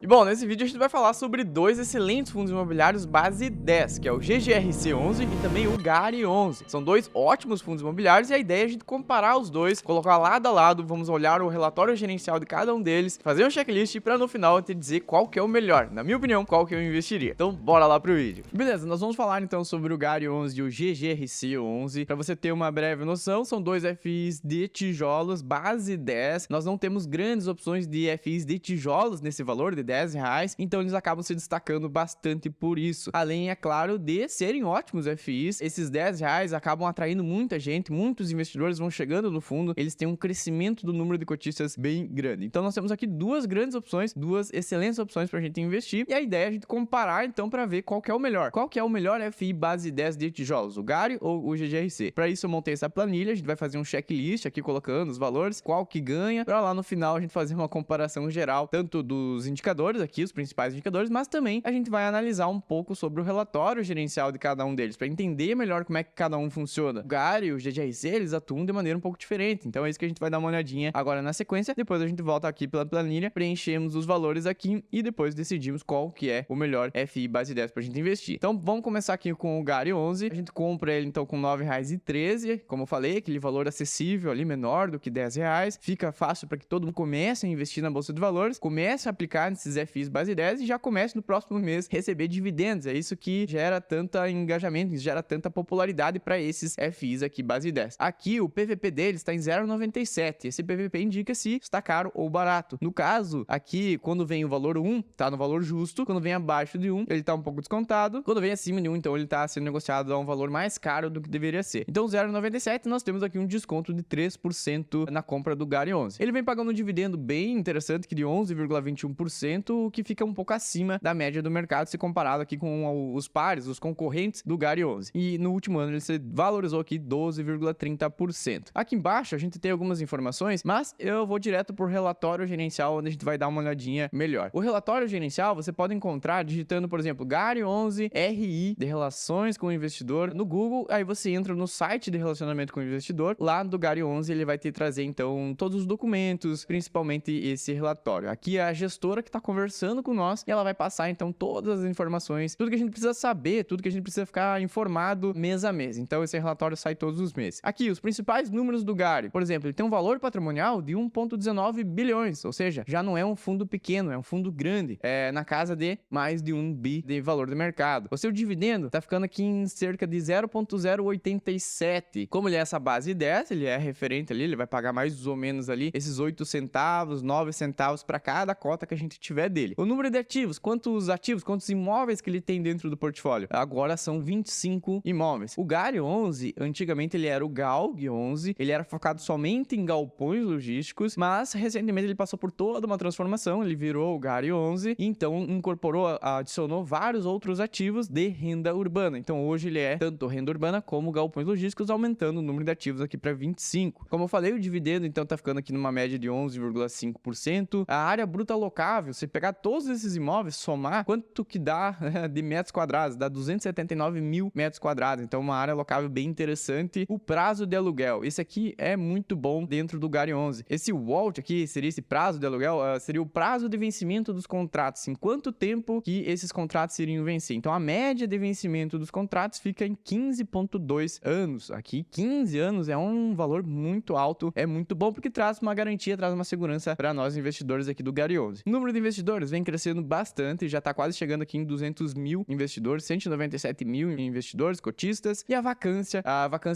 E bom, nesse vídeo a gente vai falar sobre dois excelentes fundos imobiliários base 10, que é o GGRC11 e também o GARI11. São dois ótimos fundos imobiliários e a ideia é a gente comparar os dois, colocar lado a lado, vamos olhar o relatório gerencial de cada um deles, fazer um checklist para no final te dizer qual que é o melhor, na minha opinião, qual que eu investiria. Então bora lá pro vídeo. Beleza, nós vamos falar então sobre o GARI11 e o GGRC11. Para você ter uma breve noção, são dois FIs de tijolos base 10. Nós não temos grandes opções de FIs de tijolos nesse valor de R$10, então eles acabam se destacando bastante por isso. Além, é claro, de serem ótimos FIs, esses R$10 acabam atraindo muita gente, muitos investidores vão chegando no fundo, eles têm um crescimento do número de cotistas bem grande. Então nós temos aqui duas grandes opções, duas excelentes opções pra gente investir, e a ideia é a gente comparar então para ver qual que é o melhor. Qual que é o melhor FI base 10 de tijolos, o GARI ou o GGRC? Para isso eu montei essa planilha, a gente vai fazer um checklist aqui colocando os valores, qual que ganha, para lá no final a gente fazer uma comparação geral, tanto dos indicadores aqui, os principais indicadores, mas também a gente vai analisar um pouco sobre o relatório gerencial de cada um deles, para entender melhor como é que cada um funciona. O GARI e o GGRC, eles atuam de maneira um pouco diferente, então é isso que a gente vai dar uma olhadinha agora na sequência. Depois a gente volta aqui pela planilha, preenchemos os valores aqui e depois decidimos qual que é o melhor FI base 10 pra gente investir. Então vamos começar aqui com o GARI11, a gente compra ele então com R$9,13, como eu falei, aquele valor acessível ali, menor do que R$10, fica fácil para que todo mundo comece a investir na bolsa de valores, comece a aplicar nesses FIs base 10 e já comece no próximo mês receber dividendos. É isso que gera tanto engajamento, gera tanta popularidade para esses FIs aqui base 10. Aqui o PVP deles está em 0,97. Esse PVP indica se está caro ou barato. No caso, aqui quando vem o valor 1, tá no valor justo. Quando vem abaixo de 1, ele tá um pouco descontado. Quando vem acima de 1, então ele tá sendo negociado a um valor mais caro do que deveria ser. Então 0,97 nós temos aqui um desconto de 3% na compra do GARI11. Ele vem pagando um dividendo bem interessante, que de 11,21%, o que fica um pouco acima da média do mercado se comparado aqui com os pares, os concorrentes do GARI11. E no último ano ele se valorizou aqui 12,30%. Aqui embaixo a gente tem algumas informações, mas eu vou direto pro relatório gerencial, onde a gente vai dar uma olhadinha melhor. O relatório gerencial você pode encontrar digitando, por exemplo, GARI11 RI de relações com o investidor no Google, aí você entra no site de relacionamento com o investidor, lá do GARI11 ele vai te trazer então todos os documentos, principalmente esse relatório. Aqui é a gestora que está conversando com nós e ela vai passar então todas as informações, tudo que a gente precisa saber, tudo que a gente precisa ficar informado mês a mês. Então esse relatório sai todos os meses. Aqui os principais números do GARI, por exemplo, ele tem um valor patrimonial de 1,19 bilhões, ou seja, já não é um fundo pequeno, é um fundo grande, é na casa de mais de 1 bi de valor do mercado. O seu dividendo tá ficando aqui em cerca de 0,087. Como ele é essa base 10, ele é referente ali, ele vai pagar mais ou menos ali esses 8 centavos, 9 centavos para cada cota que a gente tiver dele. O número de ativos, quantos imóveis que ele tem dentro do portfólio? Agora são 25 imóveis. O GARI11, antigamente ele era o GALG11, ele era focado somente em galpões logísticos, mas recentemente ele passou por toda uma transformação, ele virou o GARI11, e então incorporou, adicionou vários outros ativos de renda urbana. Então hoje ele é tanto renda urbana como galpões logísticos, aumentando o número de ativos aqui para 25. Como eu falei, o dividendo então tá ficando aqui numa média de 11,5%. A área bruta alocável, se pegar todos esses imóveis, somar, quanto que dá de metros quadrados? Dá 279 mil metros quadrados, então uma área alocável bem interessante. O prazo de aluguel, esse aqui é muito bom dentro do GARI11. Esse WALT aqui, seria esse prazo de aluguel, seria o prazo de vencimento dos contratos, em quanto tempo que esses contratos iriam vencer. Então a média de vencimento dos contratos fica em 15,2 anos. Aqui 15 anos é um valor muito alto, é muito bom porque traz uma garantia, traz uma segurança para nós investidores aqui do GARI11. O número de investidores vem crescendo bastante, já está quase chegando aqui em 200 mil investidores, 197 mil investidores, cotistas, e a vacância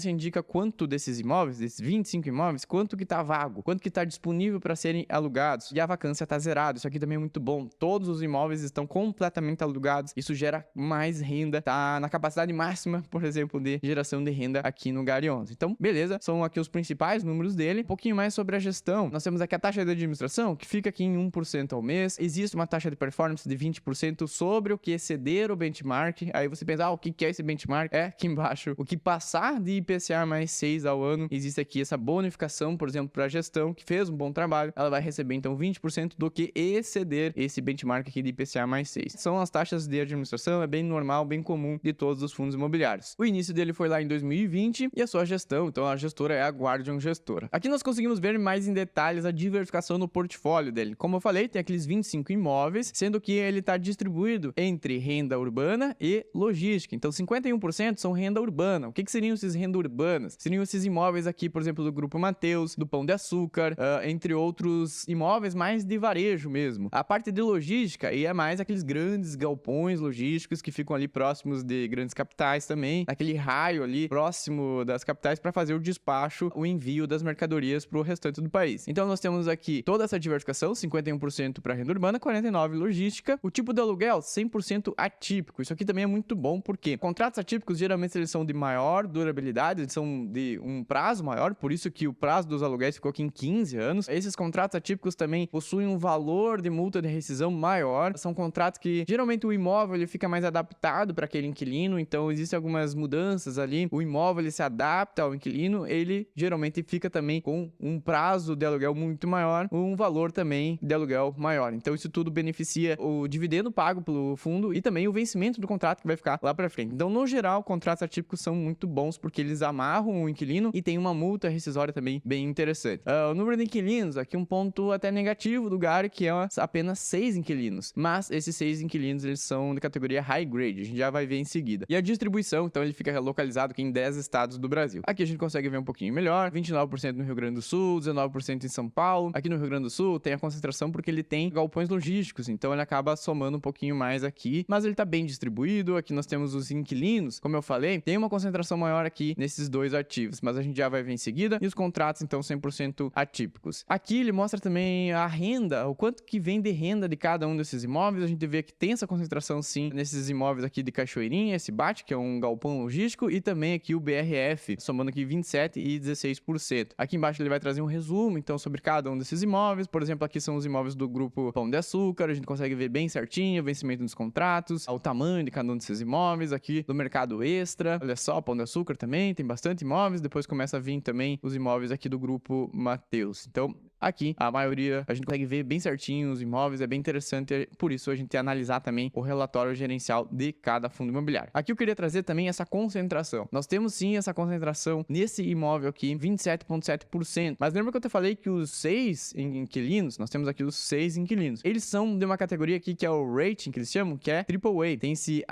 indica quanto desses imóveis, desses 25 imóveis, quanto que está vago, quanto que está disponível para serem alugados, e a vacância está zerada. Isso aqui também é muito bom, todos os imóveis estão completamente alugados, isso gera mais renda, tá na capacidade máxima, por exemplo, de geração de renda aqui no GARI11. Então, beleza, são aqui os principais números dele. Um pouquinho mais sobre a gestão, nós temos aqui a taxa de administração, que fica aqui em 1% ao mês, existe uma taxa de performance de 20% sobre o que exceder o benchmark. Aí você pensa, o que é esse benchmark? É aqui embaixo, o que passar de IPCA mais 6 ao ano, existe aqui essa bonificação, por exemplo, para a gestão, que fez um bom trabalho, ela vai receber então 20% do que exceder esse benchmark aqui de IPCA mais 6. São as taxas de administração, é bem normal, bem comum de todos os fundos imobiliários. O início dele foi lá em 2020 e a sua gestão, então a gestora é a Guardian Gestora. Aqui nós conseguimos ver mais em detalhes a diversificação no portfólio dele. Como eu falei, tem aqueles 25 55 imóveis, sendo que ele está distribuído entre renda urbana e logística. Então 51% são renda urbana. O que seriam esses renda urbanas? Seriam esses imóveis aqui, por exemplo, do Grupo Mateus, do Pão de Açúcar, entre outros imóveis mais de varejo mesmo. A parte de logística aí é mais aqueles grandes galpões logísticos que ficam ali próximos de grandes capitais também, naquele raio ali próximo das capitais para fazer o despacho, o envio das mercadorias para o restante do país. Então nós temos aqui toda essa diversificação, 51% para renda urbana, 49% logística. O tipo de aluguel, 100% atípico. Isso aqui também é muito bom porque contratos atípicos geralmente eles são de maior durabilidade, eles são de um prazo maior, por isso que o prazo dos aluguéis ficou aqui em 15 anos. Esses contratos atípicos também possuem um valor de multa de rescisão maior. São contratos que geralmente o imóvel ele fica mais adaptado para aquele inquilino, então existem algumas mudanças ali. O imóvel ele se adapta ao inquilino, ele geralmente fica também com um prazo de aluguel muito maior, um valor também de aluguel maior. Então isso tudo beneficia o dividendo pago pelo fundo e também o vencimento do contrato que vai ficar lá para frente. Então, no geral, contratos atípicos são muito bons porque eles amarram o inquilino e tem uma multa rescisória também bem interessante. O número de inquilinos, aqui um ponto até negativo do Gary, que é apenas 6 inquilinos. Mas esses 6 inquilinos, eles são de categoria high grade, a gente já vai ver em seguida. E a distribuição, então, ele fica localizado aqui em 10 estados do Brasil. Aqui a gente consegue ver um pouquinho melhor, 29% no Rio Grande do Sul, 19% em São Paulo. Aqui no Rio Grande do Sul tem a concentração porque ele tem galpões logísticos, então ele acaba somando um pouquinho mais aqui, mas ele tá bem distribuído. Aqui nós temos os inquilinos, como eu falei, tem uma concentração maior aqui nesses dois ativos, mas a gente já vai ver em seguida. E os contratos, então, 100% atípicos. Aqui ele mostra também a renda, o quanto que vem de renda de cada um desses imóveis. A gente vê que tem essa concentração, sim, nesses imóveis aqui de Cachoeirinha, esse BAT, que é um galpão logístico, e também aqui o BRF, somando aqui 27% e 16%. Aqui embaixo ele vai trazer um resumo, então, sobre cada um desses imóveis. Por exemplo, aqui são os imóveis do Grupo Pão de Açúcar, a gente consegue ver bem certinho o vencimento dos contratos, o tamanho de cada um desses imóveis. Aqui do Mercado Extra, olha só, Pão de Açúcar também, tem bastante imóveis. Depois começa a vir também os imóveis aqui do Grupo Mateus. Então, aqui, a maioria, a gente consegue ver bem certinho os imóveis, é bem interessante, por isso a gente analisar também o relatório gerencial de cada fundo imobiliário. Aqui eu queria trazer também essa concentração. Nós temos sim essa concentração nesse imóvel aqui, 27,7%. Mas lembra que eu te falei que os 6 inquilinos, nós temos aqui os 6 inquilinos, eles são de uma categoria aqui que é o rating, que eles chamam, que é AAA. Tem-se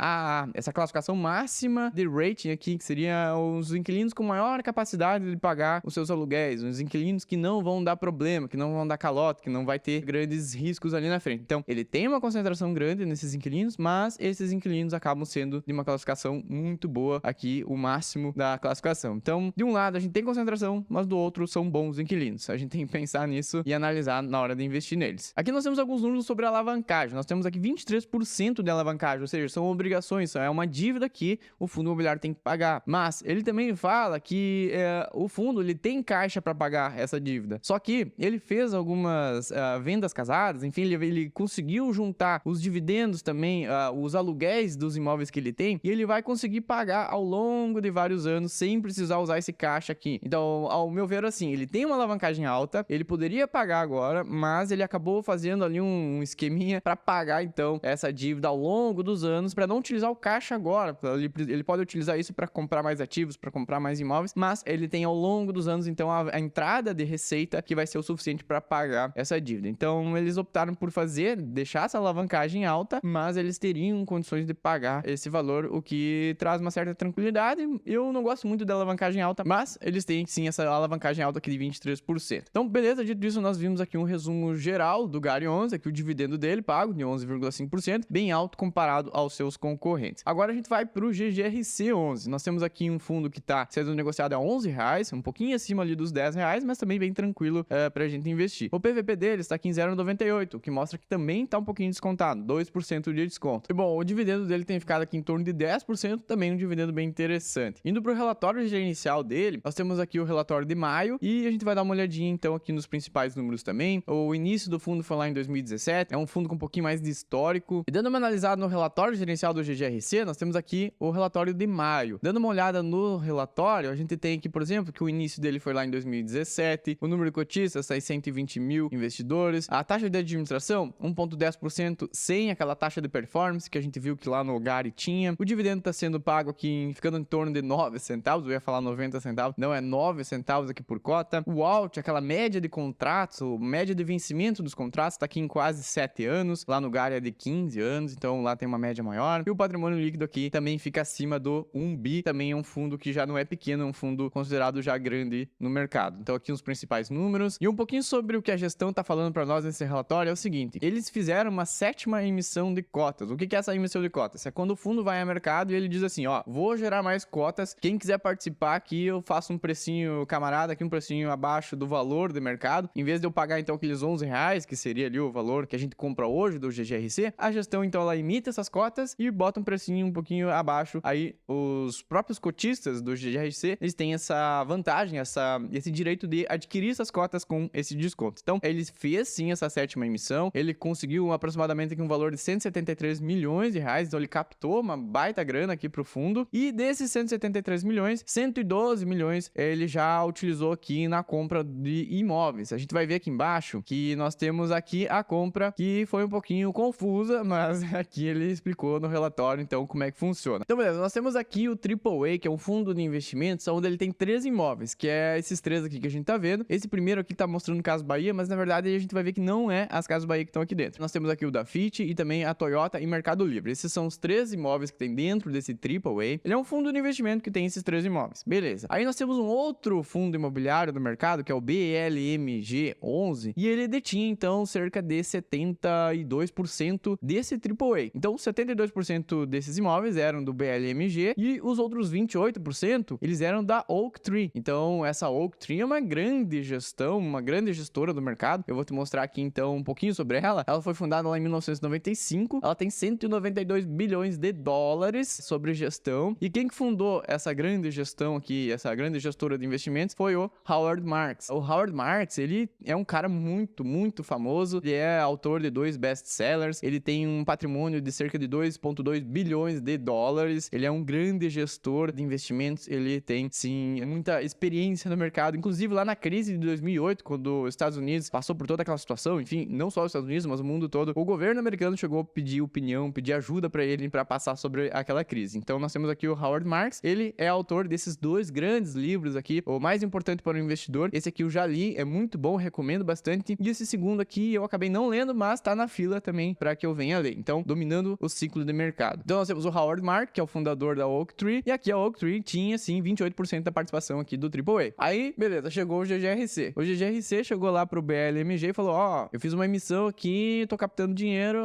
essa classificação máxima de rating aqui, que seria os inquilinos com maior capacidade de pagar os seus aluguéis, os inquilinos que não vão dar problema, que não vão dar calote, que não vai ter grandes riscos ali na frente. Então, ele tem uma concentração grande nesses inquilinos, mas esses inquilinos acabam sendo de uma classificação muito boa aqui, o máximo da classificação. Então, de um lado a gente tem concentração, mas do outro são bons inquilinos. A gente tem que pensar nisso e analisar na hora de investir neles. Aqui nós temos alguns números sobre alavancagem. Nós temos aqui 23% de alavancagem, ou seja, são obrigações, é uma dívida que o fundo imobiliário tem que pagar. Mas ele também fala que o fundo ele tem caixa para pagar essa dívida. Só que ele fez algumas vendas casadas, enfim, ele conseguiu juntar os dividendos também, os aluguéis dos imóveis que ele tem, e ele vai conseguir pagar ao longo de vários anos sem precisar usar esse caixa aqui. Então, ao meu ver, assim, ele tem uma alavancagem alta, ele poderia pagar agora, mas ele acabou fazendo ali um esqueminha para pagar, então, essa dívida ao longo dos anos, para não utilizar o caixa agora. Ele pode utilizar isso para comprar mais ativos, para comprar mais imóveis, mas ele tem ao longo dos anos, então, a entrada de receita que vai ser o suficiente para pagar essa dívida. Então, eles optaram por deixar essa alavancagem alta, mas eles teriam condições de pagar esse valor, o que traz uma certa tranquilidade. Eu não gosto muito da alavancagem alta, mas eles têm sim essa alavancagem alta aqui de 23%. Então, beleza, dito isso, nós vimos aqui um resumo geral do Gary 11, aqui o dividendo dele pago de 11,5%, bem alto comparado aos seus concorrentes. Agora a gente vai para o GGRC 11. Nós temos aqui um fundo que está sendo negociado a R$11, um pouquinho acima ali dos R$10, mas também bem tranquilo para a gente investir. O PVP dele está aqui em 0,98, o que mostra que também está um pouquinho descontado, 2% de desconto. E bom, o dividendo dele tem ficado aqui em torno de 10%, também um dividendo bem interessante. Indo para o relatório gerencial dele, nós temos aqui o relatório de maio e a gente vai dar uma olhadinha então aqui nos principais números também. O início do fundo foi lá em 2017, é um fundo com um pouquinho mais de histórico. E dando uma analisada no relatório gerencial do GGRC, nós temos aqui o relatório de maio. Dando uma olhada no relatório, a gente tem aqui, por exemplo, que o início dele foi lá em 2017, o número de cotistas está aí 120 mil investidores. A taxa de administração, 1,10% sem aquela taxa de performance que a gente viu que lá no Gary tinha. O dividendo está sendo pago aqui, ficando em torno de 9 centavos, eu ia falar 90 centavos, não, é 9 centavos aqui por cota. O alt, aquela média de contratos, média de vencimento dos contratos, está aqui em quase 7 anos, lá no Gary é de 15 anos, então lá tem uma média maior. E o patrimônio líquido aqui também fica acima do 1 bi, também é um fundo que já não é pequeno, é um fundo considerado já grande no mercado. Então aqui os principais números. E um pouquinho sobre o que a gestão está falando para nós nesse relatório é o seguinte: eles fizeram uma 7ª emissão de cotas. O que é essa emissão de cotas? É quando o fundo vai ao mercado e ele diz assim, ó, vou gerar mais cotas, quem quiser participar aqui eu faço um precinho camarada, aqui um precinho abaixo do valor de mercado, em vez de eu pagar então aqueles 11 reais, que seria ali o valor que a gente compra hoje do GGRC, a gestão então ela emite essas cotas e bota um precinho um pouquinho abaixo. Aí os próprios cotistas do GGRC, eles têm essa vantagem, esse direito de adquirir essas cotas com esse desconto. Então, ele fez sim essa 7ª emissão, ele conseguiu aproximadamente aqui um valor de 173 milhões de reais, então ele captou uma baita grana aqui pro fundo, e desses 173 milhões, 112 milhões ele já utilizou aqui na compra de imóveis. A gente vai ver aqui embaixo que nós temos aqui a compra que foi um pouquinho confusa, mas aqui ele explicou no relatório então como é que funciona. Então beleza, nós temos aqui o AAA, que é um fundo de investimentos onde ele tem 3 imóveis, que é esses 3 aqui que a gente tá vendo. Esse primeiro aqui tá mostrando Casas Bahia, mas na verdade a gente vai ver que não é as Casas Bahia que estão aqui dentro. Nós temos aqui o Dafit e também a Toyota e Mercado Livre. Esses são os 3 imóveis que tem dentro desse AAA. Ele é um fundo de investimento que tem esses 3 imóveis. Beleza. Aí nós temos um outro fundo imobiliário do mercado, que é o BLMG11, e ele detinha então cerca de 72% desse AAA. Então 72% desses imóveis eram do BLMG e os outros 28% eles eram da Oaktree. Então essa Oaktree é uma grande gestão, uma grande gestora do mercado. Eu vou te mostrar aqui então um pouquinho sobre ela. Ela foi fundada lá em 1995. Ela tem 192 bilhões de dólares sobre gestão. E quem que fundou essa grande gestão aqui, essa grande gestora de investimentos, foi o Howard Marks. O Howard Marks, ele é um cara muito, muito famoso. Ele é autor de 2 best-sellers. Ele tem um patrimônio de cerca de 2,2 bilhões de dólares. Ele é um grande gestor de investimentos. Ele tem, sim, muita experiência no mercado. Inclusive, lá na crise de 2008, quando os Estados Unidos passou por toda aquela situação, enfim, não só os Estados Unidos, mas o mundo todo, o governo americano chegou a pedir opinião, pedir ajuda para ele para passar sobre aquela crise. Então, nós temos aqui o Howard Marks. Ele é autor desses 2 grandes livros aqui, o mais importante para o investidor. Esse aqui eu já li, é muito bom, recomendo bastante. E esse segundo aqui eu acabei não lendo, mas tá na fila também para que eu venha ler. Então, dominando o ciclo de mercado. Então, nós temos o Howard Marks, que é o fundador da Oaktree, e aqui a Oaktree tinha, sim, 28% da participação aqui do AAA. Aí, beleza, chegou o GGRC. O GGRC chegou lá pro BLMG e falou, ó, eu fiz uma emissão aqui, tô captando dinheiro,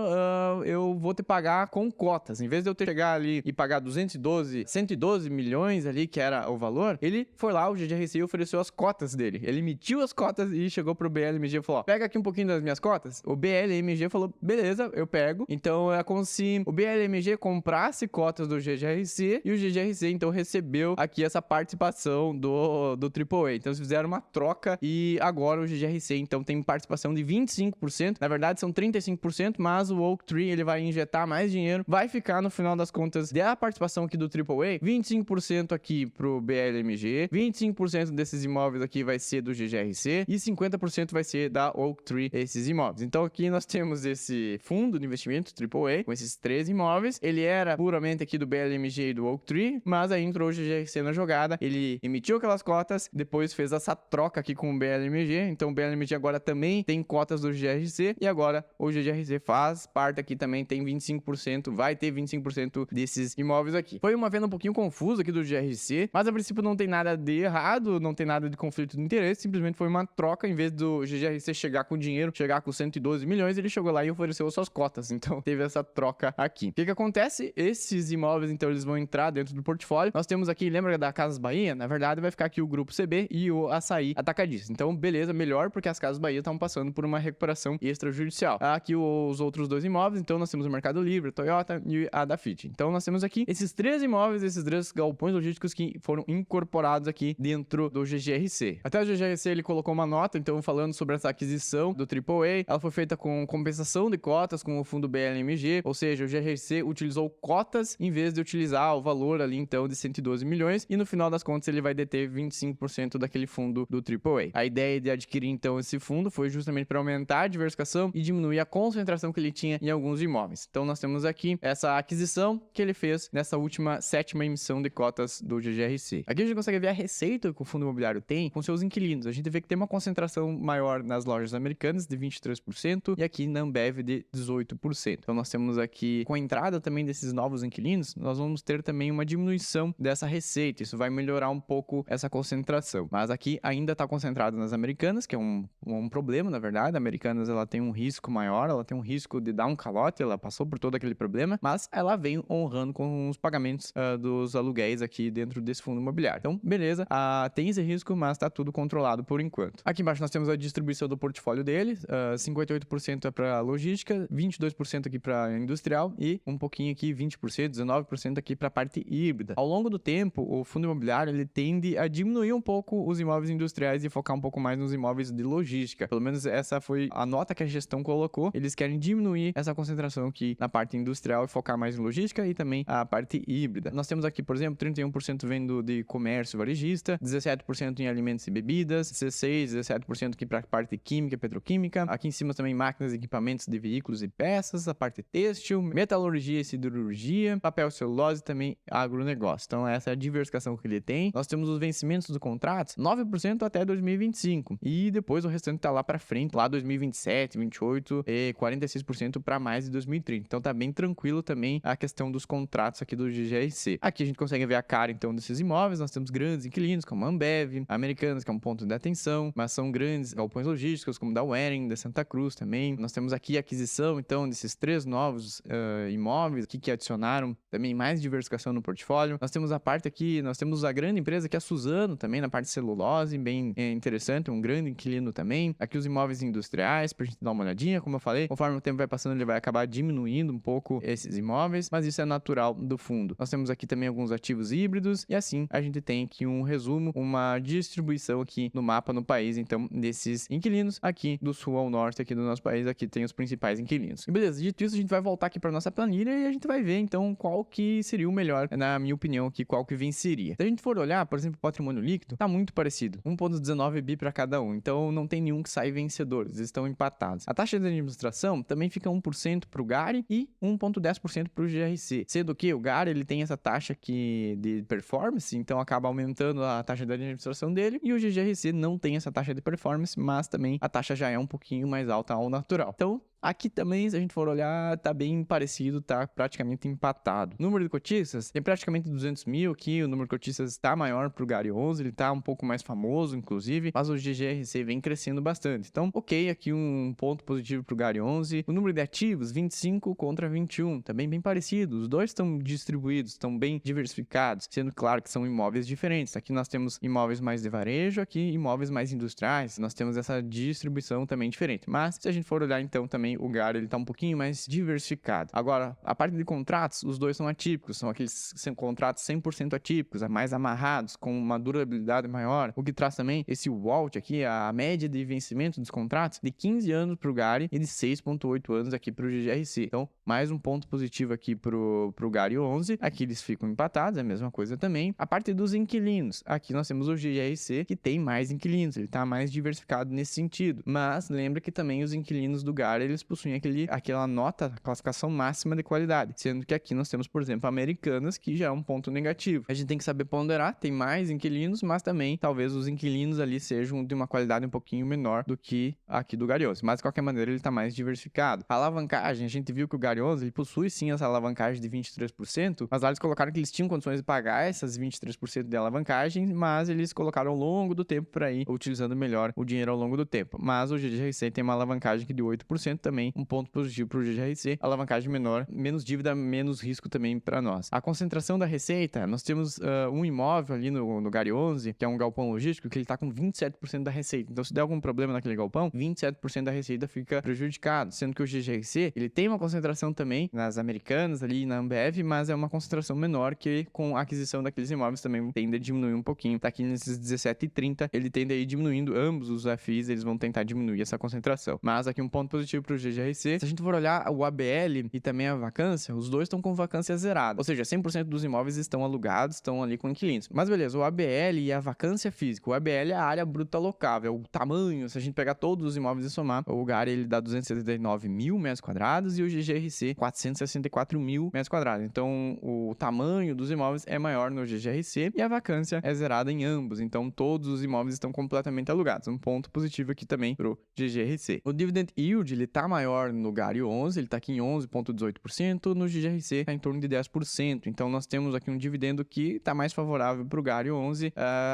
eu vou te pagar com cotas. Em vez de eu ter que chegar ali e pagar 112 milhões ali, que era o valor, ele foi lá, o GGRC ofereceu as cotas dele. Ele emitiu as cotas e chegou pro BLMG e falou, ó, pega aqui um pouquinho das minhas cotas. O BLMG falou, beleza, eu pego. Então, é como se o BLMG comprasse cotas do GGRC e o GGRC, então, recebeu aqui essa participação do AAA. Então, eles fizeram uma troca e agora o GGRC, então, tem participação de 25%. Na verdade, são 35%, mas o Oaktree, ele vai injetar mais dinheiro. Vai ficar, no final das contas, da participação aqui do AAA, 25% aqui pro BLMG, 25% desses imóveis aqui vai ser do GGRC e 50% vai ser da Oaktree, esses imóveis. Então, aqui nós temos esse fundo de investimento AAA, com esses 3 imóveis. Ele era puramente aqui do BLMG e do Oaktree, mas aí entrou o GGRC na jogada. Ele emitiu aquelas cotas, depois fez essa troca aqui com o BLMG. Então, o BLMG agora também tem cotas do GGRC e agora o GGRC faz parte aqui também, tem 25%, vai ter 25% desses imóveis aqui. Foi uma venda um pouquinho confusa aqui do GGRC, mas a princípio não tem nada de errado, não tem nada de conflito de interesse, simplesmente foi uma troca. Em vez do GGRC chegar com dinheiro, chegar com 112 milhões, ele chegou lá e ofereceu suas cotas. Então, teve essa troca aqui. O que acontece? Esses imóveis, então, eles vão entrar dentro do portfólio. Nós temos aqui, lembra da Casas Bahia? Na verdade, vai ficar aqui o Grupo CB e o Açaí Atacadista. Então, beleza, melhor, porque as Casas Bahia estão passando por uma recuperação extrajudicial. Aqui os outros 2 imóveis, então, nós temos o Mercado Livre, a Toyota e a Dafit. Então, nós temos aqui esses 3 imóveis, esses 3 galpões logísticos que foram incorporados aqui dentro do GGRC. Até o GGRC, ele colocou uma nota, então, falando sobre essa aquisição do AAA. Ela foi feita com compensação de cotas com o fundo BLMG, ou seja, o GGRC utilizou cotas em vez de utilizar o valor ali, então, de 112 milhões, e no final das contas ele vai deter 25% daquele fundo do AAA. A ideia de adquirir então esse fundo foi justamente para aumentar a diversificação e diminuir a concentração que ele tinha em alguns imóveis. Então nós temos aqui essa aquisição que ele fez nessa última 7ª emissão de cotas do GGRC. Aqui a gente consegue ver a receita que o fundo imobiliário tem com seus inquilinos. A gente vê que tem uma concentração maior nas lojas americanas de 23% e aqui na Ambev de 18%. Então nós temos aqui, com a entrada também desses novos inquilinos, nós vamos ter também uma diminuição dessa receita. Isso vai melhorar um pouco essa concentração. Mas aqui ainda está concentrado nas americanas, que é um problema, na verdade. A Americanas ela tem um risco maior, ela tem um risco de dar um calote, ela passou por todo aquele problema, mas ela vem honrando com os pagamentos dos aluguéis aqui dentro desse fundo imobiliário. Então, beleza, tem esse risco, mas está tudo controlado por enquanto. Aqui embaixo nós temos a distribuição do portfólio dele, 58% é para logística, 22% aqui para industrial e um pouquinho aqui, 20%, 19% aqui para a parte híbrida. Ao longo do tempo, o fundo imobiliário ele tende a diminuir um pouco os imóveis industriais e focar um pouco mais nos imóveis de logística. Pelo menos essa foi a nota que a gestão colocou. Eles querem diminuir essa concentração aqui na parte industrial e focar mais em logística e também a parte híbrida. Nós temos aqui, por exemplo, 31% vendo de comércio varejista, 17% em alimentos e bebidas, 17% aqui para a parte química e petroquímica. Aqui em cima também máquinas e equipamentos de veículos e peças, a parte têxtil, metalurgia e siderurgia, papel, celulose e também agronegócio. Então essa é a diversificação que ele tem. Nós temos os vencimentos dos contratos, 9% até 2025 e depois o restante tá lá para frente, lá 2027, 28 e 46% para mais de 2030. Então tá bem tranquilo também a questão dos contratos aqui do GGRC. Aqui a gente consegue ver a cara então desses imóveis. Nós temos grandes inquilinos como a Ambev, Americanas, que é um ponto de atenção, mas são grandes galpões logísticos como da Waring, da Santa Cruz também. Nós temos aqui a aquisição então desses 3 novos imóveis aqui que adicionaram também mais diversificação no portfólio. Nós temos a parte aqui, nós temos a grande empresa que é a Suzano também na parte de celulose, bem interessante, um grande inquilino também. Aqui os imóveis industriais, pra gente dar uma olhadinha, como eu falei, conforme o tempo vai passando ele vai acabar diminuindo um pouco esses imóveis, mas isso é natural do fundo. Nós temos aqui também alguns ativos híbridos e assim a gente tem aqui um resumo, uma distribuição aqui no mapa no país, então, desses inquilinos aqui do sul ao norte aqui do nosso país, aqui tem os principais inquilinos. E beleza, dito isso, a gente vai voltar aqui para nossa planilha e a gente vai ver então qual que seria o melhor, na minha opinião, aqui qual que venceria. Se a gente for olhar, por exemplo, o patrimônio líquido, tá muito parecido, 1,19 bi para cada um, então não tem nenhum que sai vencedor, eles estão empatados. A taxa de administração também fica 1% para o GARI e 1,10% para o GRC, sendo que o GARI ele tem essa taxa aqui de performance, então acaba aumentando a taxa de administração dele, e o GGRC não tem essa taxa de performance, mas também a taxa já é um pouquinho mais alta ao natural. Então, aqui também, se a gente for olhar, tá bem parecido, tá praticamente empatado. O número de cotistas tem praticamente 200 mil aqui, o número de cotistas está maior pro GARI 11, ele tá um pouco mais famoso, inclusive, mas o GGRC vem crescendo bastante. Então, ok, aqui um ponto positivo pro GARI 11. O número de ativos, 25 contra 21, também bem parecido. Os dois estão distribuídos, estão bem diversificados, sendo claro que são imóveis diferentes. Aqui nós temos imóveis mais de varejo, aqui imóveis mais industriais, nós temos essa distribuição também diferente. Mas, se a gente for olhar então também o GARI ele tá um pouquinho mais diversificado. Agora, a parte de contratos, os dois são atípicos, são aqueles contratos 100% atípicos, mais amarrados, com uma durabilidade maior, o que traz também esse WALT aqui, a média de vencimento dos contratos, de 15 anos para o GARI e de 6,8 anos aqui para o GGRC. Então, mais um ponto positivo aqui pro GARI 11, aqui eles ficam empatados, é a mesma coisa também. A parte dos inquilinos, aqui nós temos o GGRC, que tem mais inquilinos, ele tá mais diversificado nesse sentido, mas lembra que também os inquilinos do GARI, eles possuem aquela nota, classificação máxima de qualidade, sendo que aqui nós temos, por exemplo, Americanas, que já é um ponto negativo. A gente tem que saber ponderar, tem mais inquilinos, mas também talvez os inquilinos ali sejam de uma qualidade um pouquinho menor do que aqui do GARI 11, mas de qualquer maneira ele está mais diversificado. A alavancagem, a gente viu que o GARI 11 ele possui sim essa alavancagem de 23%, mas lá eles colocaram que eles tinham condições de pagar essas 23% de alavancagem, mas eles colocaram ao longo do tempo para ir utilizando melhor o dinheiro ao longo do tempo. Mas o GGRC tem uma alavancagem aqui de 8% também, um ponto positivo para o GGRC, alavancagem menor, menos dívida, menos risco também para nós. A concentração da receita, nós temos um imóvel ali no GARI 11, que é um galpão logístico, que ele está com 27% da receita. Então, se der algum problema naquele galpão, 27% da receita fica prejudicado, sendo que o GGRC, ele tem uma concentração concentração também nas Americanas, ali na Ambev, mas é uma concentração menor que com a aquisição daqueles imóveis também tende a diminuir um pouquinho. Tá aqui nesses 17,30, ele tende a ir diminuindo, ambos os FIs, eles vão tentar diminuir essa concentração. Mas aqui um ponto positivo pro GGRC, se a gente for olhar o ABL e também a vacância, os dois estão com vacância zerada, ou seja, 100% dos imóveis estão alugados, estão ali com inquilinos. Mas beleza, o ABL e a vacância física, o ABL é a área bruta locável, o tamanho, se a gente pegar todos os imóveis e somar, o GARI ele dá 279 mil metros quadrados e o GGRC 464 mil metros quadrados. Então, o tamanho dos imóveis é maior no GGRC e a vacância é zerada em ambos. Então, todos os imóveis estão completamente alugados. Um ponto positivo aqui também pro GGRC. O dividend yield, ele tá maior no GARI 11, ele tá aqui em 11,18%, no GGRC tá em torno de 10%. Então, nós temos aqui um dividendo que tá mais favorável pro GARI 11,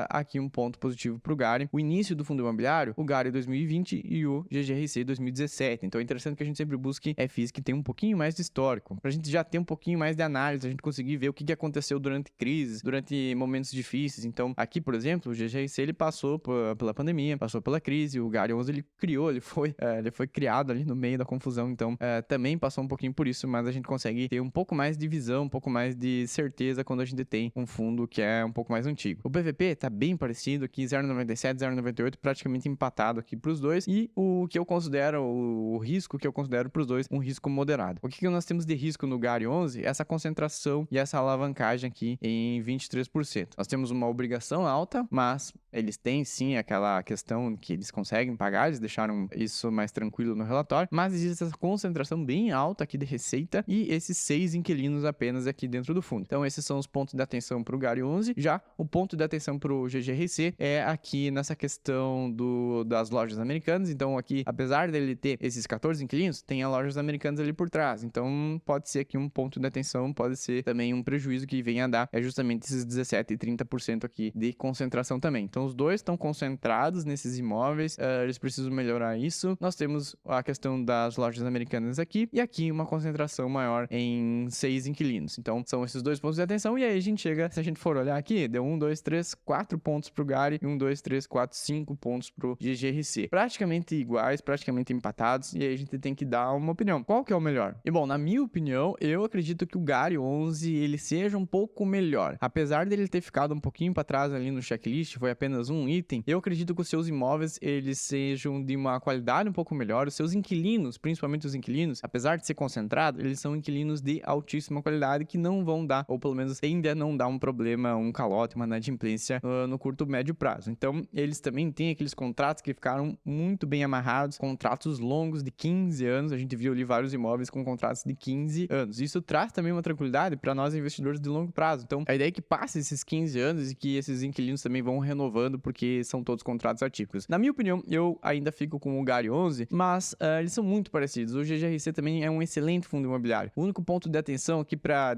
aqui um ponto positivo pro GARI. O início do fundo imobiliário, o GARI 2020 e o GGRC 2017. Então, é interessante que a gente sempre busque FIs que tem um pouquinho mais de histórico, pra gente já ter um pouquinho mais de análise, a gente conseguir ver o que aconteceu durante crises, durante momentos difíceis. Então, aqui, por exemplo, o GGRC ele passou pela pandemia, passou pela crise, o GARI 11 ele criou, ele foi criado ali no meio da confusão, então também passou um pouquinho por isso, mas a gente consegue ter um pouco mais de visão, um pouco mais de certeza quando a gente tem um fundo que é um pouco mais antigo. O PVP tá bem parecido aqui, 0,97, 0,98, praticamente empatado aqui pros dois, e o que eu considero, o risco que eu considero pros dois, um risco moderado. O que nós temos de risco no GARI 11? Essa concentração e essa alavancagem aqui em 23%. Nós temos uma obrigação alta, mas eles têm sim aquela questão que eles conseguem pagar, eles deixaram isso mais tranquilo no relatório, mas existe essa concentração bem alta aqui de receita e esses 6 inquilinos apenas aqui dentro do fundo. Então esses são os pontos de atenção para o GARI 11. Já o ponto de atenção para o GGRC é aqui nessa questão das lojas americanas. Então aqui, apesar dele ter esses 14 inquilinos, tem as lojas americanas ali por trás. Então pode ser aqui um ponto de atenção, pode ser também um prejuízo que venha a dar, é justamente esses 17 e 30% aqui de concentração também. Então os dois estão concentrados nesses imóveis, eles precisam melhorar isso. Nós temos a questão das lojas americanas aqui, e aqui uma concentração maior em 6 inquilinos. Então são esses dois pontos de atenção, e aí a gente chega, se a gente for olhar aqui, deu 1, 2, 3, 4 pontos pro GARI, e 1, 2, 3, 4, 5 pontos pro GGRC. Praticamente iguais, praticamente empatados, e aí a gente tem que dar uma opinião. Qual que é o melhor? E bom, na minha opinião, eu acredito que o GARI 11, ele seja um pouco melhor. Apesar dele ter ficado um pouquinho para trás ali no checklist, foi apenas um item, eu acredito que os seus imóveis, eles sejam de uma qualidade um pouco melhor. Os seus inquilinos, principalmente os inquilinos, apesar de ser concentrado, eles são inquilinos de altíssima qualidade que não vão dar, ou pelo menos ainda não dá um problema, um calote, uma inadimplência no curto médio prazo. Então, eles também têm aqueles contratos que ficaram muito bem amarrados, contratos longos de 15 anos, a gente viu ali vários imóveis com contratos de 15 anos. Isso traz também uma tranquilidade para nós investidores de longo prazo. Então, a ideia é que passe esses 15 anos e que esses inquilinos também vão renovando, porque são todos contratos atípicos. Na minha opinião, eu ainda fico com o GARI 11, mas eles são muito parecidos. O GGRC também é um excelente fundo imobiliário. O único ponto de atenção aqui para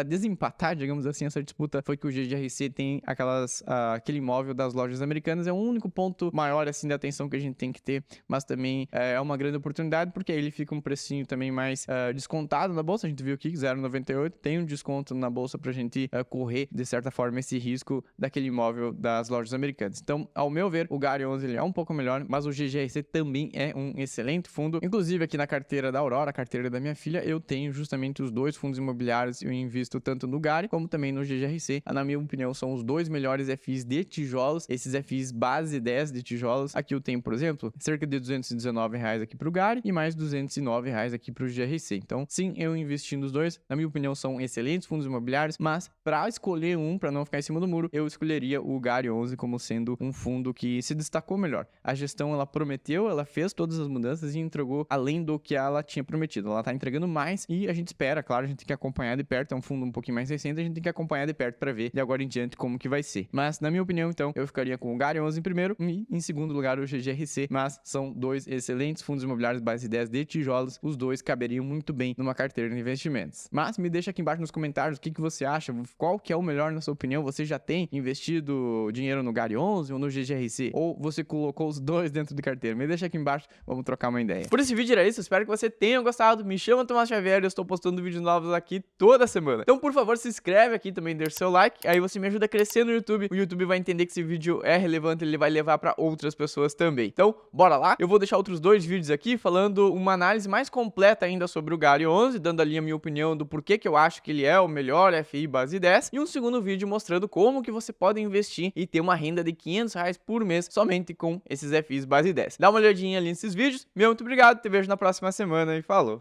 desempatar, digamos assim, essa disputa foi que o GGRC tem aquele imóvel das lojas americanas. É o único ponto maior assim de atenção que a gente tem que ter, mas também é uma grande oportunidade, porque aí ele fica um precinho também mais descontado na bolsa. A gente viu aqui 0,98, tem um desconto na bolsa pra gente correr, de certa forma, esse risco daquele imóvel das lojas americanas. Então, ao meu ver, o GARI 11 ele é um pouco melhor, mas o GGRC também é um excelente fundo. Inclusive, aqui na carteira da Aurora, a carteira da minha filha, eu tenho justamente os dois fundos imobiliários. Eu invisto tanto no GARI como também no GGRC. Na minha opinião, são os dois melhores FIs de tijolos, esses FIs base 10 de tijolos. Aqui eu tenho, por exemplo, cerca de R$219 aqui pro GARI e mais R$209 aqui pro GGRC. Então, sim, eu investi nos dois. Na minha opinião, são excelentes fundos imobiliários, mas para escolher um, para não ficar em cima do muro, eu escolheria o GARI 11 como sendo um fundo que se destacou melhor. A gestão, ela prometeu, ela fez todas as mudanças e entregou além do que ela tinha prometido. Ela tá entregando mais e a gente espera, claro, a gente tem que acompanhar de perto. É um fundo um pouquinho mais recente, a gente tem que acompanhar de perto para ver de agora em diante como que vai ser. Mas, na minha opinião, então, eu ficaria com o GARI 11 em primeiro e, em segundo lugar, o GGRC. Mas são dois excelentes fundos imobiliários base 10 de tijolos. Os dois caberiam muito bem numa carteira de investimentos. Mas me deixa aqui embaixo nos comentários o que você acha, qual que é o melhor na sua opinião. Você já tem investido dinheiro no GARI 11 ou no GGRC? Ou você colocou os dois dentro de carteira? Me deixa aqui embaixo, vamos trocar uma ideia. Por esse vídeo era isso, espero que você tenha gostado. Me chama Tomás Xavier, eu estou postando vídeos novos aqui toda semana. Então, por favor, se inscreve aqui também, deixa o seu like, aí você me ajuda a crescer no YouTube. O YouTube vai entender que esse vídeo é relevante, ele vai levar pra outras pessoas também. Então, bora lá. Eu vou deixar outros 2 vídeos aqui falando uma análise mais completa ainda sobre o Gary 11, dando ali a minha opinião do porquê que eu acho que ele é o melhor FI base 10, e um segundo vídeo mostrando como que você pode investir e ter uma renda de R$500 por mês somente com esses FIs base 10. Dá uma olhadinha ali nesses vídeos. Muito obrigado, te vejo na próxima semana e falou!